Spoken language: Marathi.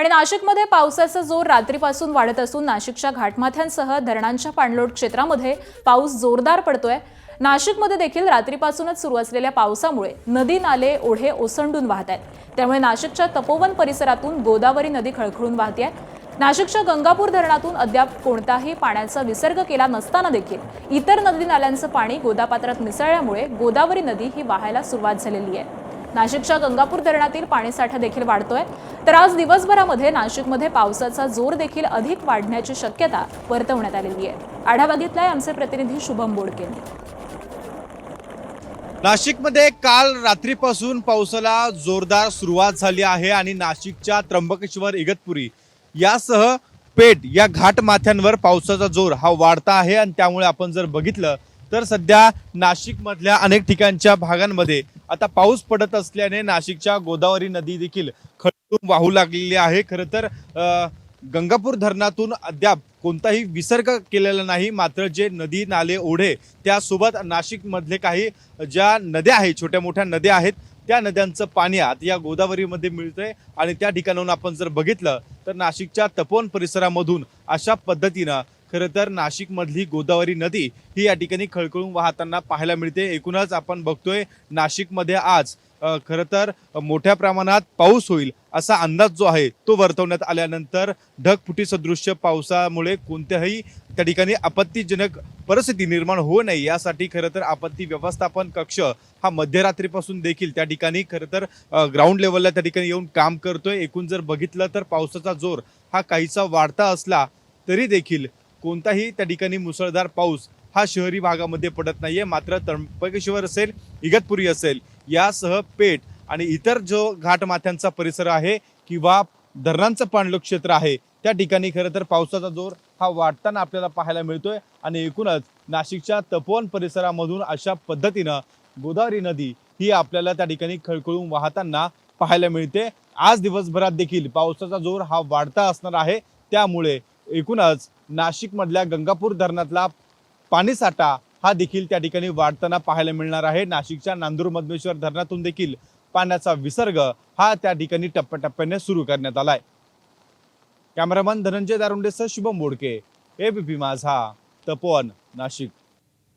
आणि नाशिकमध्ये पावसाचा जोर रात्रीपासून वाढत असून नाशिकच्या घाटमाथ्यांसह धरणांच्या पाणलोट क्षेत्रामध्ये पाऊस जोरदार पडतोय। नाशिकमध्ये देखील रात्रीपासूनच सुरू असलेल्या पावसामुळे नदी नाले ओढे ओसंडून वाहत आहेत। त्यामुळे नाशिकच्या तपोवन परिसरातून गोदावरी नदी खळखळून वाहते आहे। नाशिकच्या गंगापूर धरणातून अद्याप कोणताही पाण्याचा विसर्ग केला नसताना देखील इतर नदी नाल्यांचं पाणी गोदापात्रात मिसळल्यामुळे गोदावरी नदी ही वाहायला सुरुवात झालेली आहे। नाशिकच्या गंगापूर धरणातील पाणीसाठा देखील वाढतोय। तर आज दिवसभरामध्ये नाशिकमध्ये पावसाचा जोर देखील अधिक वाढण्याची शक्यता वर्तवण्यात आलेली आहे। आढावा घेतलाय आमचे प्रतिनिधी शुभम बोडकेंनी। नाशिकमध्ये काल रात्रीपासून पावसाला जोरदार सुरुवात झाली आहे आणि नाशिकच्या त्र्यंबकेश्वर, इगतपुरी यासह पेठ या घाट माथ्यांवर पावसाचा जोर हा वाढता आहे। आणि त्यामुळे आपण जर बघितलं तर सध्या नाशिकमधल्या अनेक ठिकाणच्या भागांमध्ये आता पाऊस पडत असल्याने नाशिकच्या गोदावरी नदी देखील खळखळून वाहू लागलेली आहे। खरं तर गंगापूर धरणातून अद्याप कोणताही विसर्ग केलेला नाही, मात्र जे नदी नाले ओढे त्यासोबत नाशिकमधले काही ज्या नद्या आहेत, छोट्या मोठ्या नद्या आहेत, त्या नद्यांचं पाणी आता या गोदावरीमध्ये मिळतंय। आणि त्या ठिकाणाहून आपण जर बघितलं तर नाशिकच्या तपोवन परिसरामधून अशा पद्धतीनं खरं तर नाशिकमधली गोदावरी नदी ही या ठिकाणी खळखळून वाहताना पाहायला मिळते। एकूणच आपण बघतोय नाशिकमध्ये आज खरं तर मोठ्या प्रमाणात पाऊस होईल असा अंदाज जो आहे तो वर्तवण्यात आल्यानंतर ढगफुटी सदृश्य पावसामुळे कोणत्याही त्या ठिकाणी आपत्तीजनक परिस्थिती निर्माण होऊ नये यासाठी खरं तर आपत्ती व्यवस्थापन कक्ष हा मध्यरात्रीपासून देखील त्या ठिकाणी खरं तर ग्राउंड लेवलला त्या ठिकाणी येऊन काम करतोय। एकूण जर बघितलं तर पावसाचा जोर हा काहीसा वाढता असला तरी देखील कोणताही त्या ठिकाणी मुसळधार पाऊस हा शहरी भागामध्ये पडत नाहीये। मात्र त्र्यंबकेश्वर असेल, इगतपुरी असेल यासह पेठ आणि इतर जो घाटमाथ्यांचा परिसर आहे किंवा धरणांचं पाणलोट क्षेत्र आहे त्या ठिकाणी खरं तर पावसाचा जोर हा वाढताना आपल्याला पाहायला मिळतोय। आणि एकूणच नाशिकच्या तपोवन परिसरामधून अशा पद्धतीनं गोदावरी नदी ही आपल्याला त्या ठिकाणी खळखळून वाहताना पाहायला मिळते। आज दिवसभरात देखील पावसाचा जोर हा वाढता असणार आहे। त्यामुळे एकूणच नाशिकमधल्या गंगापूर धरणातला पाणीसाठा हा देखील त्या ठिकाणी वाढताना पाहायला मिळणार आहे। नाशिकच्या नांदूर मधमेश्वर धरणातून देखील पाण्याचा विसर्ग हा त्या ठिकाणी टप्प्याटप्प्याने सुरू करण्यात आलाय। कॅमेरामन धनंजय दारुंडेसह शुभम बोडके, एबीपी माझा, तपोवन, नाशिक।